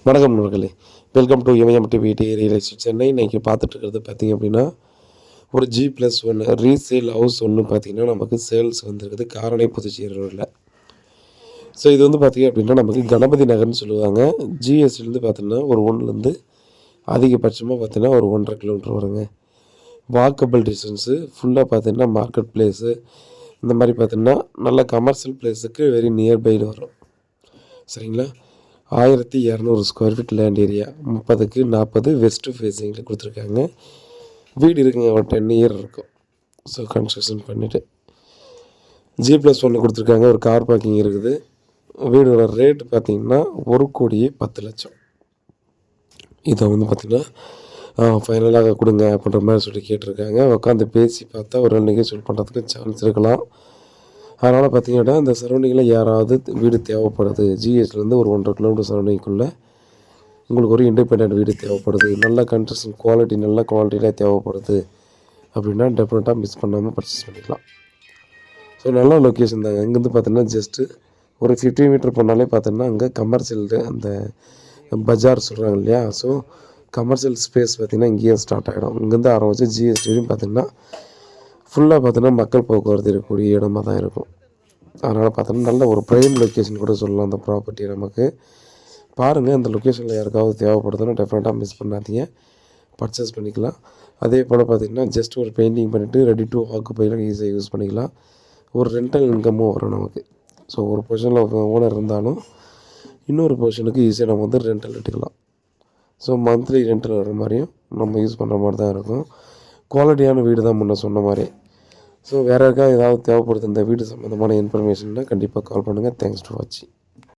வணக்கம் நண்பர்களே, welcome to MMTVT real estate Chennai. இன்றைக்கி பார்த்துட்ருக்கிறது பார்த்திங்க அப்படின்னா, ஒரு G+1 ரீசேல் ஹவுஸ் ஒன்று பார்த்திங்கன்னா நமக்கு சேல்ஸ் வந்துருக்குது காரணை புதுச்சேரி ரோடில். ஸோ இது வந்து பார்த்திங்க அப்படின்னா நமக்கு கணபதி நகர்னு சொல்லுவாங்க. ஜிஎஸ்டிலேருந்து பார்த்திங்கன்னா ஒரு ஒன்றுலேருந்து அதிகபட்சமாக பார்த்திங்கன்னா ஒரு 1.5 கிலோமீட்டர் வருங்க. வாக்கபிள் டிஸ்டன்ஸு ஃபுல்லாக பார்த்திங்கன்னா மார்க்கெட் பிளேஸு இந்த மாதிரி பார்த்திங்கன்னா நல்ல கமர்ஷியல் பிளேஸுக்கு வெரி நியர்பையில் வரும். சரிங்களா? 1200 ஸ்கொயர் ஃபீட் லேண்ட் ஏரியா, 30க்கு 40 வெஸ்ட்டு ஃபேஸிங்கில் கொடுத்துருக்காங்க. வீடு இருக்குங்க, ஒரு 10 இயர் இருக்கும். ஸோ கன்ஸ்ட்ரக்ஷன் பண்ணிவிட்டு G+1 கொடுத்துருக்காங்க. ஒரு கார் பார்க்கிங் இருக்குது. வீடோட ரேட்டு பார்த்திங்கன்னா 1,10,00,000. இதை வந்து பார்த்திங்கன்னா ஃபைனலாக கொடுங்க அப்படின்ற மாதிரி சொல்லி கேட்டிருக்காங்க. உட்காந்து பேசி பார்த்தா ஒரு நெகோஷியேட் பண்ணுறதுக்கு சான்ஸ் இருக்கலாம். அதனால் பார்த்திங்கன்னா இந்த சரௌண்டிங்கில் யாராவது வீடு தேவைப்படுது, ஜிஎஸ்லேருந்து ஒரு 1.5 கிலோமீட்டர் சரௌண்டிங்குள்ளே உங்களுக்கு ஒரு இண்டிபெண்டன்ட் வீடு தேவைப்படுது, நல்ல கன்ஸ்ட்ரக்ஷன் குவாலிட்டி நல்ல குவாலிட்டியில் தேவைப்படுது அப்படின்னா டெஃபினட்டாக மிஸ் பண்ணாமல் பர்ச்சேஸ் பண்ணிக்கலாம். ஸோ நல்ல லொக்கேஷன் தாங்க. இங்கேருந்து பார்த்தீங்கன்னா ஜஸ்ட்டு ஒரு 50 மீட்டர் போனாலே பார்த்தோன்னா அங்கே கமர்ஷியல் அந்த பஜார் சொல்கிறாங்க இல்லையா, ஸோ கமர்ஷியல் ஸ்பேஸ் பார்த்திங்கன்னா இங்கேயே ஸ்டார்ட் ஆகிடும். இங்கேருந்து ஆரம்பித்து ஜிஎஸ்டியும் பார்த்திங்கன்னா ஃபுல்லாக பார்த்தோன்னா மக்கள் போக்குவரத்து இருக்கக்கூடிய இடமா தான் இருக்கும். அதனால் பார்த்தோன்னா நல்ல ஒரு ப்ரைம் லொக்கேஷன் கூட சொல்லலாம் அந்த ப்ராப்பர்ட்டி நமக்கு. பாருங்கள், அந்த லொக்கேஷனில் யாருக்காவது தேவைப்படுதுன்னா டெஃபினட்டாக மிஸ் பண்ணாதீங்க, பர்ச்சேஸ் பண்ணிக்கலாம். அதே போல் பார்த்திங்கன்னா ஜஸ்ட் ஒரு பெயிண்டிங் பண்ணிவிட்டு ரெடி டு ஆக்குபைலாம் ஈஸியாக யூஸ் பண்ணிக்கலாம். ஒரு ரெண்டல் இன்கமும் வரும் நமக்கு. ஸோ ஒரு பொசிஷனில் ஓனர் இருந்தாலும் இன்னொரு பொசிஷனுக்கு ஈஸியாக நம்ம வந்து ரெண்டல் எடுத்துக்கலாம். ஸோ மந்த்லி ரெண்டல் வர மாதிரியும் நம்ம யூஸ் பண்ணுற மாதிரி தான் இருக்கும். குவாலிட்டியான வீடு தான் முன்ன சொன்ன மாதிரி. ஸோ வேறு யாருக்காவது ஏதாவது தேவைப்படுது இந்த வீடு சம்மந்தமான இன்ஃபர்மேஷன்னா கண்டிப்பாக கால் பண்ணுங்கள். தேங்க்ஸ் டு வாட்சிங்.